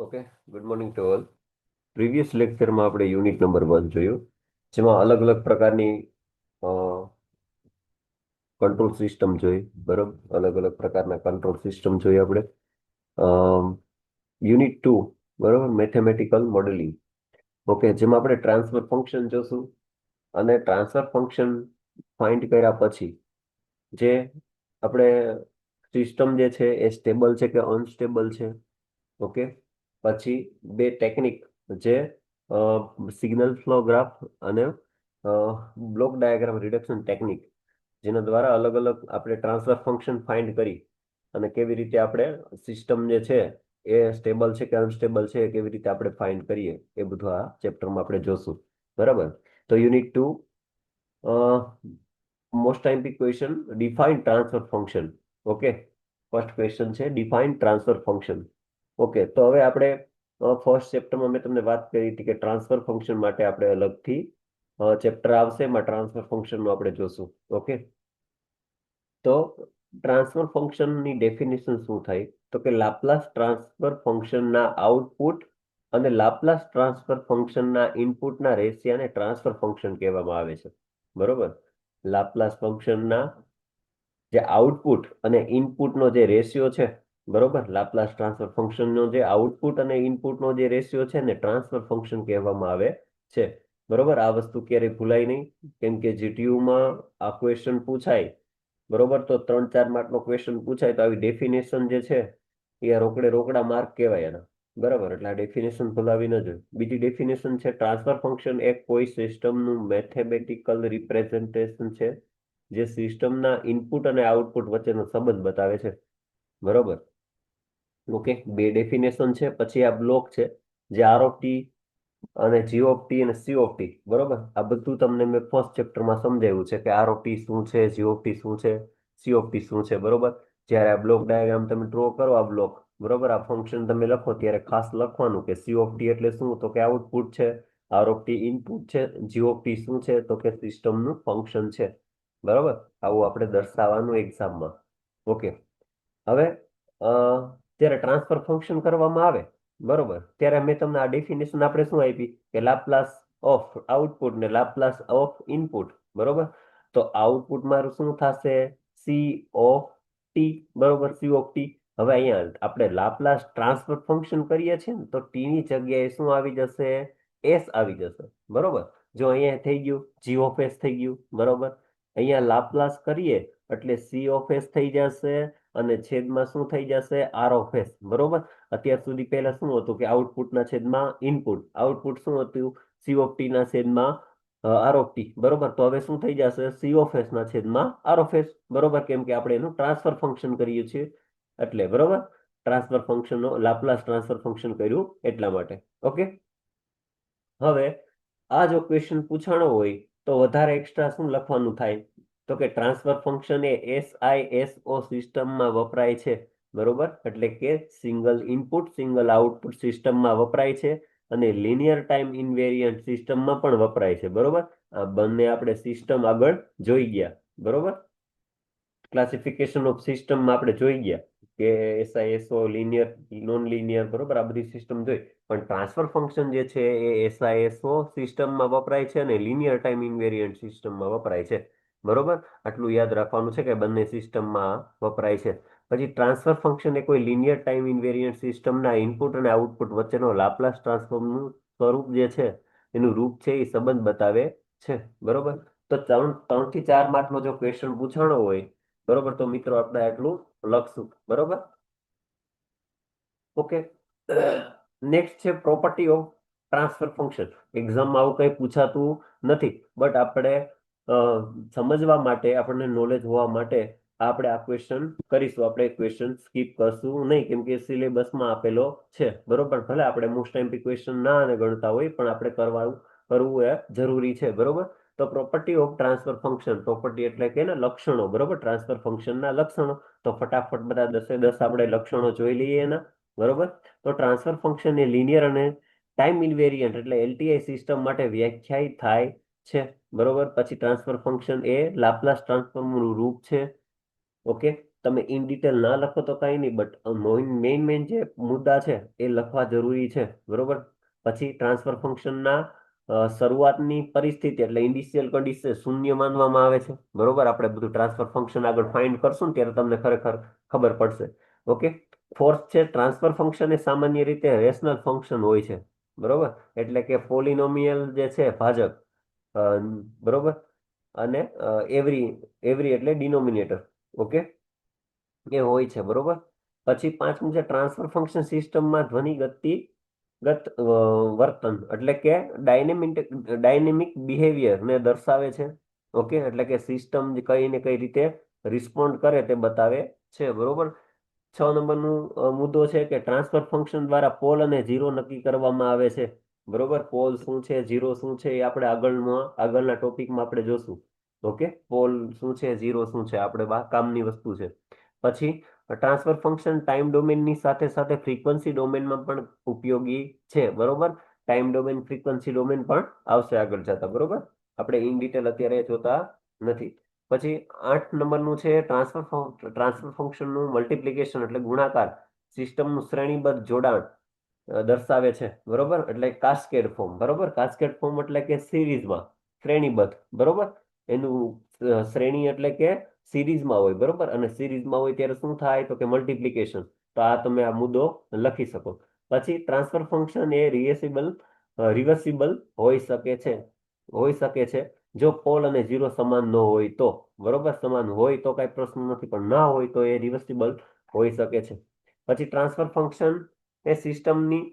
Okay, good morning to all. Previous લેક્ચરમાં આપણે unit number 1 જોયું, જેમાં અલગ અલગ પ્રકારની કંટ્રોલ સિસ્ટમ જોઈ. બરોબર, અલગ અલગ પ્રકારના કંટ્રોલ સિસ્ટમ જોઈ આપણે. યુનિટ 2, બરોબર, મેથેમેટિકલ મોડેલિંગ. ઓકે, જેમાં આપણે ટ્રાન્સફર ફંક્શન જોશું અને ટ્રાન્સફર ફંક્શન ફાઇન્ડ કર્યા પછી જે આપણે સિસ્ટમ જે છે એ સ્ટેબલ છે કે અનસ્ટેબલ છે. ઓકે, પછી બે ટેકનિક, જે સિગ્નલ ફ્લો ગ્રાફ અને બ્લોક ડાયાગ્રામ રિડક્શન ટેકનિક, જેના દ્વારા અલગ અલગ આપણે ટ્રાન્સફર ફંક્શન ફાઇન્ડ કરી અને કેવી રીતે આપણે સિસ્ટમ જે છે એ સ્ટેબલ છે કે અનસ્ટેબલ છે એ કેવી રીતે આપણે ફાઇન્ડ કરીએ, એ બધું આ ચેપ્ટરમાં આપણે જોશું. બરાબર. તો યુનિટ 2, મોસ્ટ ટાઈમ્પી question, define transfer function. Okay, first question છે ડિફાઇન ટ્રાન્સફર ફંક્શન. ઓકે, તો હવે આપણે ફર્સ્ટ ચેપ્ટરમાં મેં તમને વાત કરી હતી કે ટ્રાન્સફર ફંક્શન માટે આપણે અલગથી ચેપ્ટર આવશે, એમાં ટ્રાન્સફર ફંક્શનનું આપણે જોશું. ઓકે, તો ટ્રાન્સફર ફંક્શનની ડેફિનેશન શું થાય? તો કે લાપ્લાસ ટ્રાન્સફર ફંક્શનના આઉટપુટ અને લાપ્લાસ ટ્રાન્સફર ફંક્શનના ઇનપુટના રેશિયાને ટ્રાન્સફર ફંક્શન કહેવામાં આવે છે. બરોબર. લાપ્લાસ ફંક્શનના જે આઉટપુટ અને ઇનપુટનો જે રેશિયો છે, બરોબર, લાપ્લાસ ટ્રાન્સફર ફંક્શનનો જે આઉટપુટ અને ઇનપુટનો જે રેશિયો છે ને ટ્રાન્સફર ફંક્શન કહેવામાં આવે છે. બરોબર, આ વસ્તુ ક્યારેય ભૂલાય નહીં, કેમ કે જીટીયુમાં આ ક્વેશ્ચન પૂછાય. બરોબર, તો 3-4 માર્કનો ક્વેશ્ચન પૂછાય તો આવી ડેફિનેશન જે છે એ રોકડે રોકડા માર્ક કહેવાય એના. બરાબર, એટલે આ ડેફિનેશન ભૂલાવી ન જોઈએ. બીજી ડેફિનેશન છે ટ્રાન્સફર ફંક્શન એક કોઈ સિસ્ટમનું મેથેમેટિકલ રિપ્રેઝન્ટેશન છે જે સિસ્ટમના ઇનપુટ અને આઉટપુટ વચ્ચેનો સંબંધ બતાવે છે. બરોબર. ઓકે, બે ડેફિનેશન છે. પછી આ બ્લોક છે, જે આર ઓફ ટી અને જી ઓફ ટી અને સી ઓફ ટી. બરોબર, આ બધું તમને મેં ફર્સ્ટ ચેપ્ટરમાં સમજાવ્યું છે કે આર ઓફ ટી શું છે, જી ઓફ ટી શું છે, સી ઓફ ટી શું છે. બરોબર, જ્યારે આ બ્લોક ડાયાગ્રામ તમે ડ્રો કરો, આ બ્લોક, બરોબર, આ ફંક્શન તમે લખો ત્યારે ખાસ લખવાનું કે સી ઓફ ટી એટલે શું, તો કે આઉટપુટ છે. આર ઓફ ટી ઇનપુટ છે. જી ઓફ ટી શું છે, તો કે સિસ્ટમનું ફંક્શન છે. બરોબર, આવું આપણે દર્શાવવાનું એક્ઝામમાં. ઓકે, હવે જ્યારે ટ્રાન્સફર ફંક્શન કરવામાં આવે, બરોબર, ત્યારે મેં તમને આ ડેફિનેશન આપણે શું આપી કે લાપ્લાસ ઓફ આઉટપુટ ને લાપ્લાસ ઓફ ઇનપુટ. બરોબર, તો આઉટપુટ મારું શું થશે? Sea of T. બરોબર, સી ઓફ ટી. હવે અહીંયા આપણે લાપ્લાસ ટ્રાન્સફર ફંક્શન કરીએ છીએ ને, તો ટી ની જગ્યાએ શું આવી જશે? એસ આવી જશે. બરોબર, જો અહીંયા થઈ ગયું જી ઓફ એસ થઈ ગયું. બરોબર, અહીંયા લાપ્લાસ કરીએ એટલે સી ઓફ એસ થઈ જશે અને છેદમાં શું થઈ જશે? R of S. બરોબર, અત્યાર સુધી પહેલા શું હતું કે આઉટપુટના છેદમાં ઇનપુટ, આઉટપુટ શું હતું? સી ઓફ ટી ના છેદમાં આર ઓફ ટી. બરોબર, તો હવે શું થઈ જશે? સી ઓફ એસ ના છેદમાં આર ઓફ એસ. બરોબર, કેમ કે આપણે એનું ટ્રાન્સફર ફંક્શન કરીએ છીએ એટલે. બરોબર, ટ્રાન્સફર ફંક્શનનો લાપ્લાસ ટ્રાન્સફર ફંક્શન કર્યું એટલા માટે. ઓકે, હવે આ જો ક્વેશ્ચન પૂછાણો હોય તો વધારે એક્સ્ટ્રા શું લખવાનું થાય? તો કે ટ્રાન્સફર ફંક્શન એ એસઆઈએસઓ સિસ્ટમમાં વપરાય છે. બરોબર, એટલે કે સિંગલ ઇનપુટ સિંગલ આઉટપુટ સિસ્ટમમાં વપરાય છે અને લિનિયર ટાઈમ ઇનવેરિયન્ટ સિસ્ટમમાં પણ વપરાય છે. બરોબર, આ બંને આપણે સિસ્ટમ આગળ જોઈ ગયા. બરોબર, ક્લાસિફિકેશન ઓફ સિસ્ટમમાં આપણે જોઈ ગયા કે એસઆઈએસઓ, લિનિયર, નોન લિનિયર. બરોબર, આ બધી સિસ્ટમ જોઈ. પણ ટ્રાન્સફર ફંક્શન જે છે એ એસઆઈએસઓ સિસ્ટમમાં વપરાય છે અને લિનિયર ટાઈમ ઇનવેરિયન્ટ સિસ્ટમમાં વપરાય છે. બરોબર, આટલું યાદ રાખવાનું છે કે બંને સિસ્ટમમાં વપરાય છે. પછી ટ્રાન્સફર ફંક્શન એ કોઈ લિનિયર ટાઈમ ઇનવેરિયન્ટ સિસ્ટમના ઇનપુટ અને આઉટપુટ વચ્ચેનો લાપ્લાસ ટ્રાન્સફોર્મનું સ્વરૂપ જે છે, એનું રૂપ છે, એ સંબંધ બતાવે છે. બરોબર, તો 3 થી 4 માર્કનો જો ક્વેશ્ચન પૂછાણો હોય, બરોબર, તો મિત્રો આપણે આટલું લખશું. બરોબર. ઓકે, નેક્સ્ટ છે પ્રોપર્ટી ઓફ ટ્રાન્સફર ફંક્શન. એક્ઝામમાં આવું કંઈ પૂછાતું નથી, બટ આપણે સમજવા માટે, આપણને નોલેજ હોવા માટે આપણે આ ક્વેશ્ચન કરીશું. આપણે ક્વેશ્ચન સ્કીપ કરશું નહીં, કેમ કે સિલેબસમાં આપેલો છે. બરોબર, ભલે આપણે મોસ્ટ ટાઈમ ક્વેશ્ચન ના અને ગણતા હોય, પણ આપણે કરવું એ જરૂરી છે. બરોબર, તો property of transfer function, property એટલે કે લક્ષણો. બરોબર, ટ્રાન્સફર ફંક્શનના લક્ષણો. તો ફટાફટ બધા 10 આપણે લક્ષણો જોઈ લઈએ એના. બરોબર, તો ટ્રાન્સફર ફંક્શન એ લિનિયર અને ટાઈમ ઇનવેરિયન્ટ એટલે એલટીઆઈ સિસ્ટમ માટે વ્યાખ્યાયિત થાય છે. બરોબર, પછી ટ્રાન્સફર ફંક્શન એ લાપ્લાસ ટ્રાન્સફોર્મનું રૂપ છે. ઓકે, તમે ઇન ડિટેલ ના લખો તો કાંઈ નહીં, બટ મેઇન જે મુદ્દા છે એ લખવા જરૂરી છે, બરોબર. પછી ટ્રાન્સફર ફંક્શનના શરૂઆતની પરિસ્થિતિ એટલે ઇનિશિયલ કન્ડિશન શૂન્ય માનવામાં આવે છે, બરોબર. આપણે બધું ટ્રાન્સફર ફંક્શન આગળ ફાઇન્ડ કરશું ને ત્યારે તમને ખરેખર ખબર પડશે. ઓકે. ફોર્થ છે ટ્રાન્સફર ફંક્શન એ સામાન્ય રીતે રેશનલ ફંક્શન હોય છે, બરોબર. એટલે કે પોલિનોમિયલ જે છે ભાજક, બરોબર. અને એવરી એવરી એટલે ડિનોમિનેટર. ઓકે, એ હોય છે, બરોબર. પછી પાંચમું છે ટ્રાન્સફર ફંક્શન સિસ્ટમમાં ધ્વનિ ગત વર્તન એટલે કે ડાયનેમિક બિહેવિયર ને દર્શાવે છે. ઓકે, એટલે કે સિસ્ટમ કઈ ને કઈ રીતે રિસ્પોન્ડ કરે તે બતાવે છે, બરોબર. 6 નંબરનું મુદ્દો છે કે ટ્રાન્સફર ફંક્શન દ્વારા પોલ અને ઝીરો નક્કી કરવામાં આવે છે, બરોબર. પોલ શું છે, ઝીરો શું છે, એ આપણે આગળના ટોપિકમાં આપણે જોશું. ઓકે, પોલ શું છે, ઝીરો શું છે, આપણે કામની વસ્તુ છે. પછી ટ્રાન્સફર ફંક્શન ટાઈમ ડોમેનની સાથે સાથે ફ્રીક્વન્સી ડોમેનમાં પણ ઉપયોગી છે, બરોબર. ટાઈમ ડોમેન ફ્રીક્વન્સી ડોમેન પણ આવશે આગળ જતા, બરોબર. આપણે ઇન ડિટેલ અત્યારે જોતા નથી. પછી 8 નંબરનું છે ટ્રાન્સફર ફંક્શનનું મલ્ટિપ્લિકેશન એટલે ગુણાકાર સિસ્ટમનું શ્રેણીબદ્ધ જોડાણ દર્શાવે છે, બરોબર. એટલે કાસ્કેડ ફોર્મ, બરોબર. કાસ્કેડ ફોર્મ એટલે કે સિરીઝમાં શ્રેણીબદ્ધ, બરોબર. એનું શ્રેણી એટલે કે સિરીઝમાં હોય, બરોબર. અને સિરીઝમાં હોય ત્યારે શું થાય તો કે મલ્ટિપ્લિકેશન. તો આ તમે આ મુદ્દો લખી શકો. પછી ટ્રાન્સફર ફંક્શન એ રિવર્સિબલ હોઈ શકે છે જો પોલ અને ઝીરો સમાન ન હોય તો, બરોબર. સમાન હોય તો કઈ પ્રશ્ન નથી, પણ ના હોય તો એ રિવર્સિબલ હોઈ શકે છે. પછી ટ્રાન્સફર ફંક્શન એ સિસ્ટમની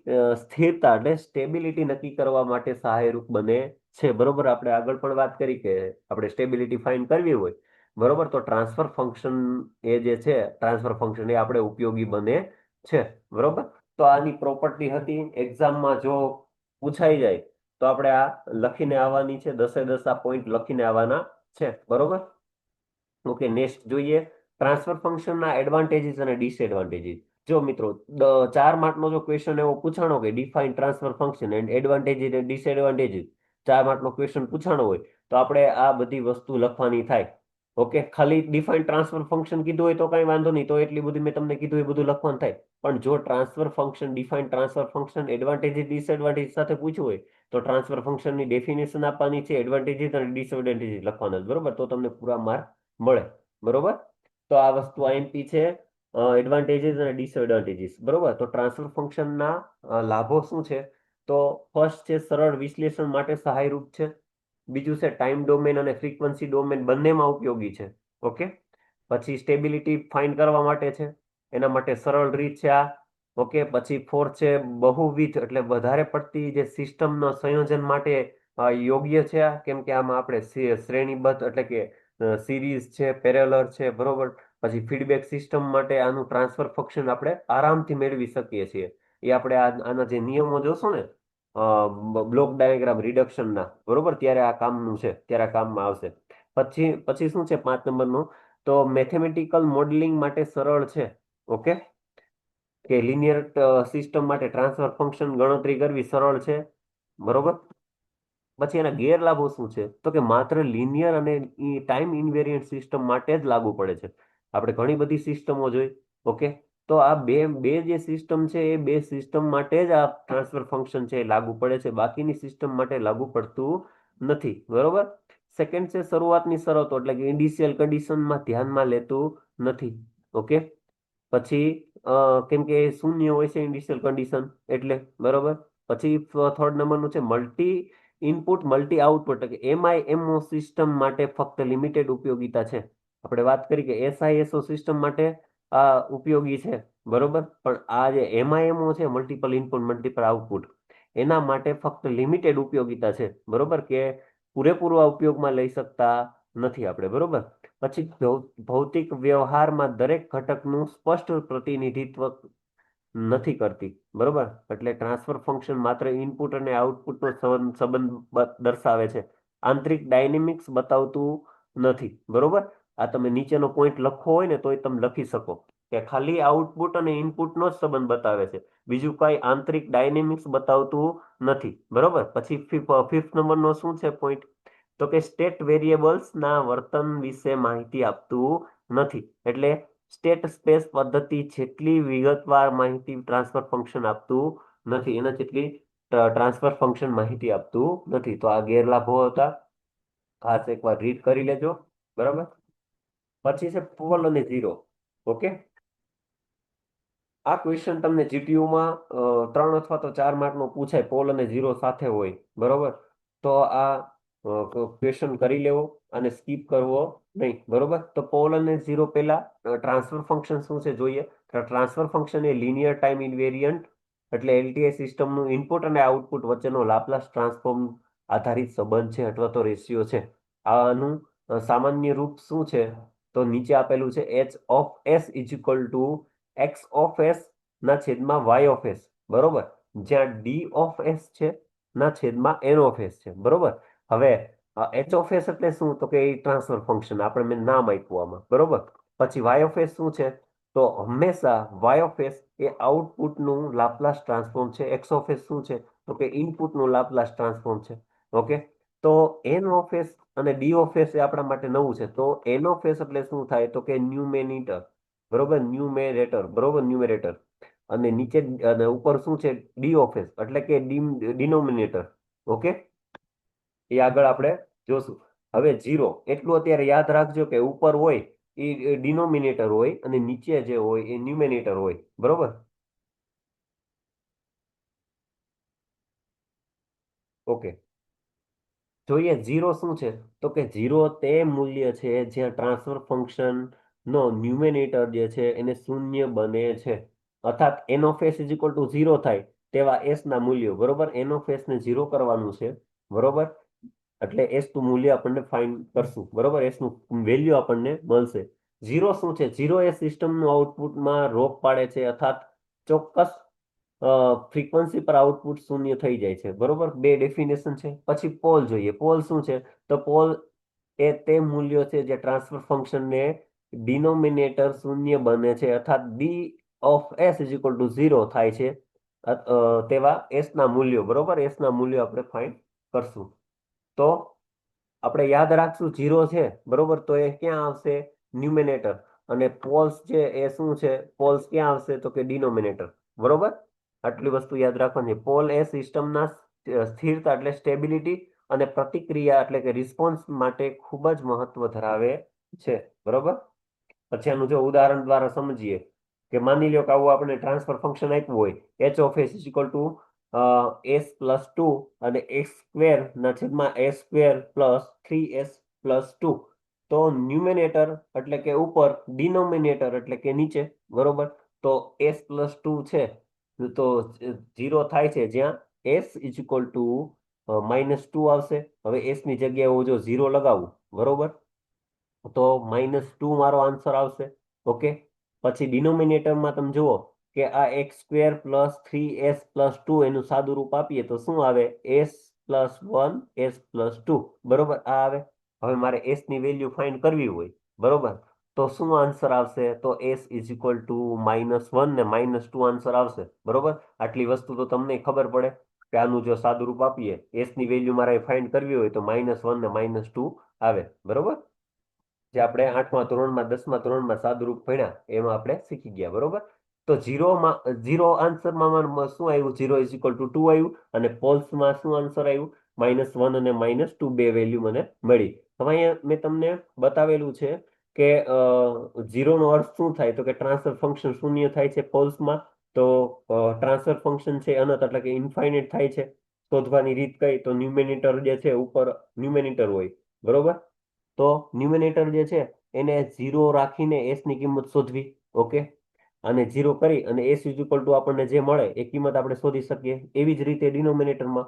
સ્થિરતા એટલે સ્ટેબિલિટી નક્કી કરવા માટે સહાયરૂપ બને છે, બરોબર. આપણે આગળ પણ વાત કરી કે આપણે સ્ટેબિલિટી ફાઇન્ડ કરવી હોય, બરોબર, તો ટ્રાન્સફર ફંક્શન એ જે છે ટ્રાન્સફર ફંક્શન એ આપણે ઉપયોગી બને છે, બરોબર. તો આની પ્રોપર્ટી હતી, એક્ઝામમાં જો પૂછાઈ જાય તો આપણે આ લખીને આવવાની છે, 10 એ 10 આ પોઈન્ટ લખીને આવવાના છે, બરોબર. ઓકે, નેક્સ્ટ જોઈએ ટ્રાન્સફર ફંક્શનના એડવાન્ટેજીસ અને ડિસએડવાન્ટેજીસ. જો મિત્રો 4 માર્કનો જો ક્વેશ્ચન એવો પૂછાણો કે define transfer function and advantages and disadvantages, 4 માર્કનો ક્વેશ્ચન પૂછાણો હોય તો આપણે આ બધી વસ્તુ લખવાની થાય. ઓકે, ખાલી ડિફાઇન ટ્રાન્સફર ફંક્શન કીધું હોય તો કઈ વાંધો નહીં, તો એટલી બધી મેં તમને કીધું એ બધું લખવાનું થાય. પણ જો transfer function define transfer function advantages disadvantage સાથે પૂછ્યું હોય તો ટ્રાન્સફર ફંક્શનની ડેફિનેશન આપવાની છે, એડવાન્ટેજીસ અને ડિસએડવાન્ટેજીસ લખવાના છે, બરોબર. તો તમને પૂરા માર્ક મળે, બરોબર. તો આ વસ્તુ આઈએમપી છે, એડવાન્ટેજીસ અને ડિસએડવાન્ટેજીસ, બરોબર. તો ટ્રાન્સફર ફંક્શનના લાભો શું છે તો ફર્સ્ટ છે સરળ વિશ્લેષણ માટે સહાયરૂપ છે. બીજું છે ટાઈમ ડોમેન અને ફ્રીક્વન્સી ડોમેન બંનેમાં ઉપયોગી છે. ઓકે. પછી સ્ટેબિલિટી ફાઇન્ડ કરવા માટે છે, એના માટે સરળ રીત છે આ. ઓકે. પછી ફોર્થ છે બહુવિધ એટલે વધારે પડતી જે સિસ્ટમના સંયોજન માટે યોગ્ય છે આ, કેમ કે આમાં આપણે શ્રેણીબદ્ધ એટલે કે સિરીઝ છે, પેરેલલ છે, બરોબર. પછી ફીડબેક સિસ્ટમ માટે આનું ટ્રાન્સફર ફંક્શન આપણે આરામથી મેળવી શકીએ છીએ. એ આપણે આના જે નિયમો જોશું ને બ્લોક ડાયાગ્રામ રિડક્શનના, બરોબર, ત્યારે આ કામનું છે, ત્યારે આ કામમાં આવશે. પછી શું છે 5 નંબરનું, તો મેથેમેટિકલ મોડેલિંગ માટે સરળ છે. ઓકે, કે લિનિયર સિસ્ટમ માટે ટ્રાન્સફર ફંક્શન ગણતરી કરવી સરળ છે, બરોબર. પછી એના ગેરલાભો શું છે તો કે માત્ર લિનિયર અને ટાઈમ ઇન્વેરિયન્ટ સિસ્ટમ માટે જ લાગુ પડે છે. આપણે ઘણી બધી સિસ્ટમો જોઈ. ઓકે, તો આ બે બે જે સિસ્ટમ છે એ બે સિસ્ટમ માટે જ આ ટ્રાન્સફર ફંક્શન છે એ લાગુ પડે છે, બાકીની સિસ્ટમ માટે લાગુ પડતું નથી, બરોબર. સેકન્ડ છે શરૂઆતની શરતો એટલે કે ઇનિશિયલ કન્ડિશનમાં ધ્યાનમાં લેતું નથી. ઓકે. પછી કેમ કે એ શૂન્ય હોય છે ઇનિશિયલ કન્ડિશન એટલે, બરોબર. પછી થર્ડ નંબરનું છે મલ્ટી ઇનપુટ મલ્ટી આઉટપુટ એટલે કે એમઆઈએમઓ સિસ્ટમ માટે ફક્ત લિમિટેડ ઉપયોગિતા છે. આપણે વાત કરી કે એસઆઈએસઓ સિસ્ટમ માટે આ ઉપયોગી છે, બરોબર. પણ આ જે એમઆઈએમઓ છે મલ્ટિપલ ઇનપુટ મલ્ટિપલ આઉટપુટ, એના માટે ફક્ત લિમિટેડ ઉપયોગિતા છે, બરોબર. કે પૂરેપૂરો ઉપયોગમાં લઈ શકતા નથી આપણે, બરોબર. પછી ભૌતિક વ્યવહારમાં દરેક ઘટકનું સ્પષ્ટ પ્રતિનિધિત્વ નથી કરતી, બરોબર. એટલે ટ્રાન્સફર ફંક્શન માત્ર ઇનપુટ અને આઉટપુટનો સંબંધ દર્શાવે છે, આંતરિક ડાયનેમિક્સ બતાવતું નથી, બરોબર. આ તમે નીચેનો પોઈન્ટ લખવો હોય ને તોય તમે લખી શકો કે ખાલી આઉટપુટ અને ઇનપુટનો જ સંબંધ બતાવે છે, બીજું કઈ આંતરિક ડાયનેમિક્સ બતાવતું નથી, બરોબર. પછી ફિફ્થ નંબરનો શું છે પોઈન્ટ તો કે સ્ટેટ વેરિયેબલ્સ ના વર્તન વિશે માહિતી આપતું નથી. એટલે સ્ટેટ સ્પેસ પદ્ધતિ જેટલી વિગતવાર માહિતી ટ્રાન્સફર ફંક્શન આપતું નથી એના જેટલી ટ્રાન્સફર ફંક્શન માહિતી આપતું નથી. તો આ ગેરલાભો હતા, ખાસ એકવાર રીડ કરી લેજો. બરાબર. પછી છે પોલ અને ઝીરો. ઓકે. આ ક્વેશ્ચન તમને જીટીયુમાં 3 અથવા તો 4 માર્કનો પૂછાય, પોલ અને ઝીરો સાથે હોય. બરોબર. તો આ ક્વેશ્ચન કરી લેવો અને સ્કીપ કરવો નહીં. બરોબર. તો પોલ અને ઝીરો પહેલા ટ્રાન્સફર ફંક્શન શું છે જોઈએ. ટ્રાન્સફર ફંક્શન એ લિનિયર ટાઈમ ઇન્વેરિયન્ટ એટલે એલટીઆઈ સિસ્ટમનું ઇનપુટ અને આઉટપુટ વચ્ચેનો લાપ્લાસ ટ્રાન્સફોર્મ આધારિત સંબંધ છે અથવા તો રેશિયો છે. આનું સામાન્ય રૂપ શું છે તો નીચે આપેલું છે H of S is equal two x of S ના છેદમાં વાય ઓફ એસ. બરોબર. જ્યાં ડી ઓફ એસ છે ના છેદમાં એન ઓફ એસ છે. બરોબર. હવે એચ ઓફ એસ એટલે શું તો કે એ ટ્રાન્સફર ફંક્શન આપણે મેં નામ આપ્યું આમાં. બરોબર. પછી વાય ઓફ એસ શું છે તો હંમેશા વાય ઓફ એસ એ આઉટપુટનું લાપ્લાસ ટ્રાન્સફોર્મ છે. એક્સ ઓફ એસ શું છે તો કે ઇનપુટનું લાપ્લાસ ટ્રાન્સફોર્મ છે. ઓકે. તો એન ઓફ એસ અને ડી ઓફ એસ એ આપણા માટે નવું છે. તો એન ઓફ એસ એટલે શું થાય તો કે ન્યુમેનિટર. બરોબર. ન્યુમેરેટર. બરોબર. ન્યુમેરેટર. અને નીચે અને ઉપર શું છે ડી ઓફ એસ એટલે કે ડિનોમિનેટર. ઓકે. એ આગળ આપણે જોશું. હવે ઝીરો એટલું અત્યારે યાદ રાખજો કે ઉપર હોય એ ડિનોમિનેટર હોય અને નીચે જે હોય એ ન્યુમેનેટર હોય. બરોબર. ઓકે. જોઈએ ઝીરો શું છે તો કે ઝીરો તે મૂલ્ય છે જ્યાં ટ્રાન્સફર ફંક્શન નો ન્યુમેનેટર જે છે એને શૂન્ય બને છે. અર્થાત N of S is equal to zero થાય તેવા એસ ના મૂલ્યો. બરોબર. એન ઓફ એસ ને ઝીરો કરવાનું છે. બરોબર. એટલે એસ નું મૂલ્ય આપણને ફાઇન્ડ કરશું. બરોબર. એસ નું વેલ્યુ આપણને મળશે. ઝીરો શું છે ઝીરો એ સિસ્ટમનું આઉટપુટમાં રોક પાડે છે અર્થાત ચોક્કસ ફ્રીક્વન્સી પર આઉટપુટ શૂન્ય થઈ જાય છે. બરોબર. બે ડેફિનેશન છે. પછી પોલ જોઈએ. પોલ શું છે તો પોલ એ તે મૂલ્યો છે જે ટ્રાન્સફર ફંક્શનને ડિનોમિનેટર શૂન્ય બને છે અર્થાત D of S is equal to zero થાય છે. તેવા એસ ના મૂલ્યો. બરોબર. એસ ના મૂલ્યો આપણે ફાઇન્ડ કરશું. તો આપણે યાદ રાખશું ઝીરો છે. બરોબર. તો એ ક્યાં આવશે ન્યુમિનેટર. અને પોલ્સ છે એ શું છે પોલ્સ ક્યાં આવશે તો કે ડિનોમિનેટર. બરોબર. આટલી વસ્તુ યાદ રાખવાની. પોલ એ સિસ્ટમના સ્થિરતા એટલે સ્ટેબિલિટી અને પ્રતિક્રિયા એટલે કે રિસ્પોન્સ માટે ખૂબ જ મહત્વ ધરાવે છે. બરોબર. પછી આનું જો ઉદાહરણ દ્વારા સમજીએ કે માની લો કે આવું આપણે ટ્રાન્સફર ફંક્શન આપ્યું હોય H of S equal to s+2 અને એક્સ સ્ક્વેર ના છેદમાં એસ સ્ક્વેર પ્લસ 3s+2. તો ન્યુમિનેટર એટલે કે ઉપર, ડિનોમિનેટર એટલે કે નીચે. બરોબર. તો s+2 છે તો 0 થાય છે જ્યાં s ઇઝ ઇક્વલ ટુ -2 આવશે. હવે s ની જગ્યાએ હું જો 0 લગાવું. બરોબર. તો -2 મારો આન્સર આવશે. ઓકે. પછી ડિનોમિનેટરમાં તમે જુઓ કે આ એક્સ સ્ક્વેર પ્લસ 3s+2 એનું સાદું રૂપ આપીએ તો શું આવે s+1 s+2. બરોબર. આ આવે. હવે મારે s ની વેલ્યુ ફાઇન્ડ કરવી હોય. બરોબર. તો શું આન્સર આવશે તો s ઇઝ ઇક્વલ ટુ -1 ને -2 આન્સર આવશે. બરોબર. આટલી વસ્તુ તો તમને ખબર પડે કે આનું જો સાદું રૂપ આપીએ s ની વેલ્યુ મારે ફાઇન્ડ કરવી હોય તો -1 ને -2 આવે. બરોબર. જે આપણે 8મા ધોરણમાં 10મા ધોરણમાં સાદુરૂપ ભણ્યા એમાં આપણે શીખી ગયા. બરોબર. તો ઝીરો આન્સરમાં શું આવ્યું ઝીરો ઇઝ ઇક્વલ ટુ 2 આવ્યું અને પોલ્સમાં શું આન્સર આવ્યું -1 અને -2 બે વેલ્યુ મને મળી. હવે અહીંયા મેં તમને બતાવેલું છે કે ઝીરો નો અર્થ શું થાય તો કે ટ્રાન્સફર ફંક્શન શૂન્ય થાય છે પોલ્સમાં. તો ટ્રાન્સફર ફંક્શન છે અનંત એટલે કે ઇન્ફાઇનાઇટ થાય છે. શોધવાની રીત કઈ તો ન્યુમેરેટર જે છે ઉપર ન્યુમેરેટર હોય. બરોબર. તો ન્યુમિનેટર જે છે એને 0 રાખીને એસ ની કિંમત શોધવી. ઓકે. અને 0 કરી અને એસ ઇઝ ઇક્વલ ટુ આપણને જે મળે એ કિંમત આપણે શોધી શકીએ. એવી જ રીતે ડિનોમિનેટરમાં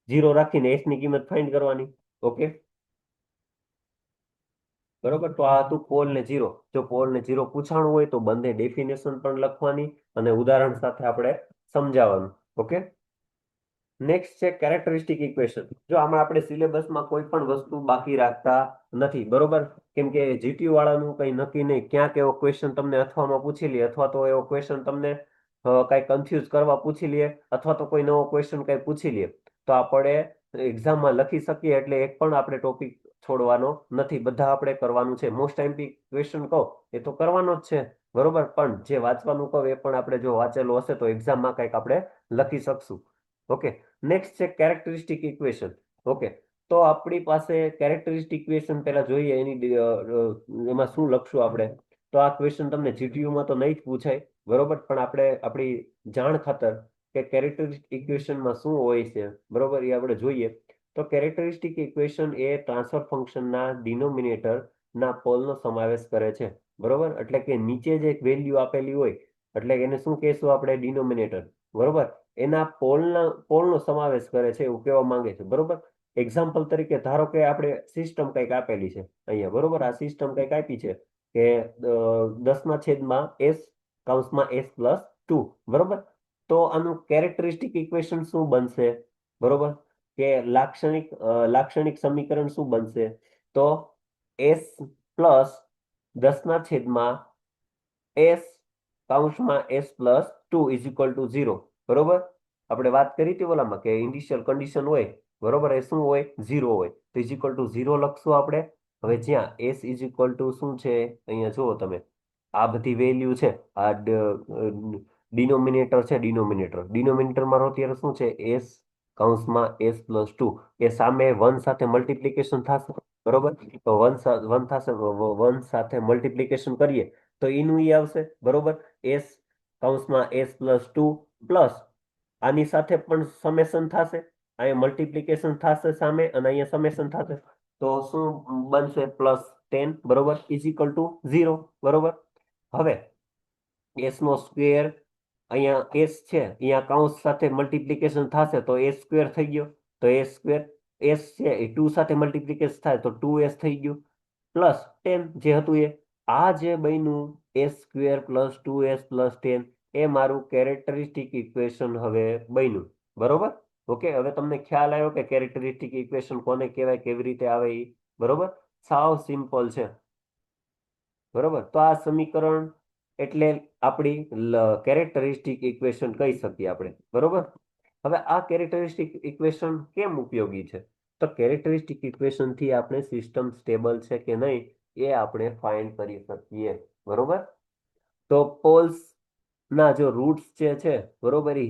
0 રાખીને એસ ની કિંમત ફાઇન્ડ કરવાની. ઓકે. બરોબર. તો આ હતું પોલ ને ઝીરો. જો પોલ ને ઝીરો પૂછાણું હોય તો બંને ડેફિનેશન પણ લખવાની અને ઉદાહરણ સાથે આપણે સમજાવવાનું. ઓકે. નેક્સ્ટ છે કેરેક્ટરિસ્ટિક ઇક્વેશન. જો આમાં આપણે સિલેબસમાં કોઈ પણ વસ્તુ બાકી રાખતા નથી. બરોબર. કેમ કે જીટીયુ વાળાનું કઈ નક્કી નહીં ક્યાંક એવો ક્વેશ્ચન તમને અથવામાં પૂછી લે અથવા તો એવો ક્વેશ્ચન તમને કઈ કન્ફ્યુઝ કરવા પૂછી લે અથવા તો કોઈ નવો ક્વેશ્ચન કઈ પૂછી લે તો આપણે એક્ઝામમાં લખી શકીએ એટલે એક પણ આપણે ટોપિક છોડવાનો નથી, બધા આપણે કરવાનું છે. મોસ્ટ આઈએમપી ક્વેશ્ચન કહો એ તો કરવાનો જ છે, બરોબર, પણ જે વાંચવાનું કહો એ પણ આપણે જો વાંચેલું હશે તો એક્ઝામમાં કંઈક આપણે લખી શકશું. ઓકે, નેક્સ્ટ છે કેરેક્ટરિસ્ટિક ઇક્વેશન. ઓકે, તો આપણી પાસે કેરેક્ટરિસ્ટિક ઇક્વેશન પહેલા જોઈએ એમાં શું લખશું આપણે. તો આ ક્વેશ્ચન તમને જીટીયુમાં તો નહીં જ પૂછાય, બરોબર, પણ આપણે આપણી જાણ ખાતર કે કેરેક્ટરિસ્ટિક ઇક્વેશનમાં શું હોય છે, બરોબર, એ આપણે જોઈએ. તો કેરેક્ટરિસ્ટિક ઇક્વેશન એ ટ્રાન્સફર ફંક્શનના ડિનોમિનેટરના પોલનો સમાવેશ કરે છે, બરોબર. એટલે કે નીચે જે એક વેલ્યુ આપેલી હોય, એટલે એને શું કહેશું આપણે, ડિનોમિનેટર, બરોબર, એના પોલનો સમાવેશ કરે છે એવું કહેવા માંગે છે, બરોબર. એક્ઝામ્પલ તરીકે ધારો કે આપણે સિસ્ટમ કંઈક આપેલી છે અહીંયા, બરોબર, આ સિસ્ટમ કંઈક આપી છે કે 10/s s+2, બરોબર. તો આનું કેરેક્ટરિસ્ટિક ઇક્વેશન શું બનશે, બરોબર, કે લાક્ષણિક સમીકરણ શું બનશે, તો s+10/s+2 = 0, બરોબર. આપણે વાત કરી હતી ઓલામાં કે ઇનિશિયલ કન્ડિશન હોય, બરોબર, એ શું હોય, 0 હોય, તો =0 લખશું આપણે. હવે જ્યાં s શું છે અહીંયા જુઓ તમે, આ બધી વેલ્યુ છે, આ ડિનોમિનેટર છે, ડિનોમિનેટરમાં અત્યારે શું છે, s+2, એ સામે 1 સાથે મલ્ટિપ્લિકેશન થશે, બરોબર. તો 1 થશે, 1 સાથે મલ્ટિપ્લિકેશન કરીએ તો એનું આવશે, બરોબર. s+2 પ્લસ આની સાથે પણ સમેશન થશે, અહીંયા મલ્ટિપ્લિકેશન થશે સામે અને અહીંયા સમેશન થશે, તો શું બનશે, +10, બરોબર, =0, બરોબર. હવે s નો સ્ક્વેર, અહીંયા s છે, અહીંયા કૌંસ સાથે મલ્ટિપ્લિકેશન થશે તો s² થઈ ગયો, તો s² s છે એ 2 સાથે મલ્ટિપ્લિકેશન થાય તો 2s થઈ ગયું, +10 જે હતું એ. આ જે બન્યું s² + 2s + 10, એ મારું કેરેક્ટરિસ્ટિક ઇક્વેશન હવે બન્યું, બરોબર. ઓકે, હવે તમને ખ્યાલ આવ્યો કે કેરેક્ટરિસ્ટિક ઇક્વેશન કોને કહેવાય, કેવી રીતે આવે એ, બરોબર. સાવ સિમ્પલ છે, બરોબર. તો આ સમીકરણ એટલે આપણી કેરેક્ટરિસ્ટિક ઇક્વેશન કહી શકીએ આપણે, બરોબર. હવે આ કેરેક્ટરિસ્ટિક ઇક્વેશન કેમ ઉપયોગી છે, તો કેરેક્ટરિસ્ટિક ઇક્વેશન થી આપણે સિસ્ટમ સ્ટેબલ છે કે નહીં એ આપણે ફાઇન્ડ કરી શકીએ, બરોબર. તો પોલ્સ ના જો રૂટ્સ જે છે, બરોબર, એ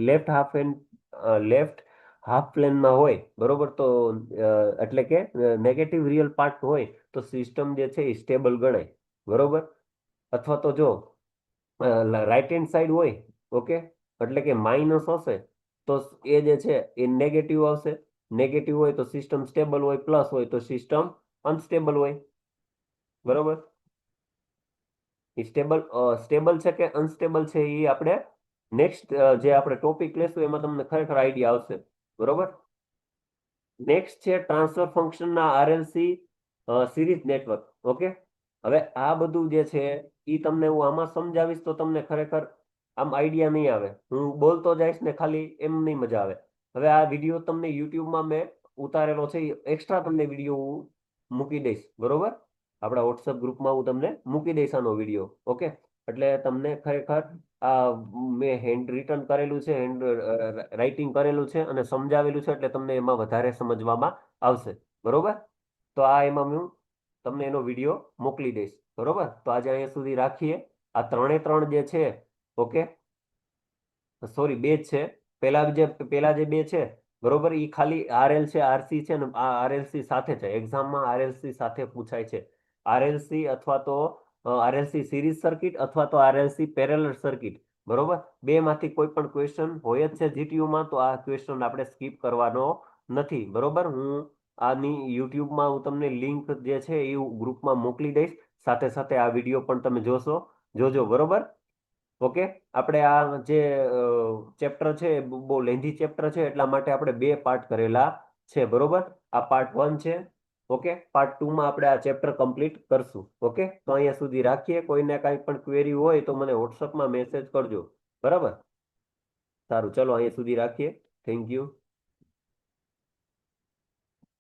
લેફ્ટ હાફ પ્લેનમાં હોય, બરોબર, તો એટલે કે નેગેટિવ રિયલ પાર્ટ હોય તો સિસ્ટમ જે છે એ સ્ટેબલ ગણાય, બરોબર. અથવા તો જો રાઈટ હેન્ડ સાઈડ હોય, ઓકે, એટલે કે માઇનસ હશે તો એ જે છે એ નેગેટિવ આવશે, નેગેટિવ હોય તો સિસ્ટમ સ્ટેબલ હોય, પ્લસ હોય તો સિસ્ટમ અનસ્ટેબલ હોય, બરોબર. સ્ટેબલ છે કે અનસ્ટેબલ છે એ આપણે નેક્સ્ટ જે આપણે ટોપિક લેશું એમાં તમને ખરેખર આઈડિયા આવશે, બરોબર. નેક્સ્ટ છે ટ્રાન્સફર ફંક્શનના આરએલસી સિરીઝ નેટવર્ક. ઓકે, હવે આ બધું જે છે એ તમને હું આમાં સમજાવીશ તો તમને ખરેખર આમ આઈડિયા નહીં આવે, હું બોલતો જઈશ ને ખાલી એમ નહીં મજા આવે. હવે આ વિડીયો તમને યુટ્યુબમાં મેં ઉતારેલો છે, એક્સ્ટ્રા તમને વિડીયો હું મૂકી દઈશ, બરોબર. આપણા વોટ્સઅપ ગ્રુપમાં હું તમને મૂકી દઈશ આનો વિડીયો, ઓકે. એટલે તમને ખરેખર આ મેં હેન્ડ રિટન કરેલું છે, હેન્ડ રાઇટિંગ કરેલું છે અને સમજાવેલું છે, એટલે તમને એમાં વધારે સમજવામાં આવશે, બરોબર. તો આ એમાં હું તમને એનો વિડીયો મોકલી દઈશ, બરોબર. તો આજે અહીંયા સુધી રાખીએ. આ ત્રણે જે છે, ઓકે, સોરી, બે જ છે. પેલા જે બે છે, બરોબર, એ ખાલી આરએલ છે, આરસી છે ને આ આરએલસી સાથે છે, એક્ઝામમાં આરએલસી સાથે પૂછાય છે. આરએલસી અથવા તો આરએલસી સિરીઝ સર્કિટ અથવા તો આરએલસી પેરેલલ સર્કિટ, બરોબર. બે માંથી કોઈ પણ ક્વેશ્ચન હોય જ છે જીટીયુમાં, તો આ ક્વેશ્ચન આપણે સ્કીપ કરવાનો નથી, બરોબર. હું આની યુટ્યુબમાં હું તમને લિંક જે છે એ ગ્રુપમાં મોકલી દઈશ, સાથે સાથે આ વિડીયો પણ તમે જોજો, બરોબર. ઓકે, આપણે આ જે ચેપ્ટર છે બહુ લેન્ધી ચેપ્ટર છે, એટલા માટે આપણે બે પાર્ટ કરેલા છે, બરોબર. આ પાર્ટ 1 છે, ઓકે. પાર્ટ 2માં આપણે આ ચેપ્ટર કમ્પ્લીટ કરશું, ઓકે. તો અહીંયા સુધી રાખીએ. કોઈને કાંઈ પણ ક્વેરી હોય તો મને વોટ્સઅપમાં મેસેજ કરજો, બરાબર. સારું, ચલો અહીંયા સુધી રાખીએ. Thank you.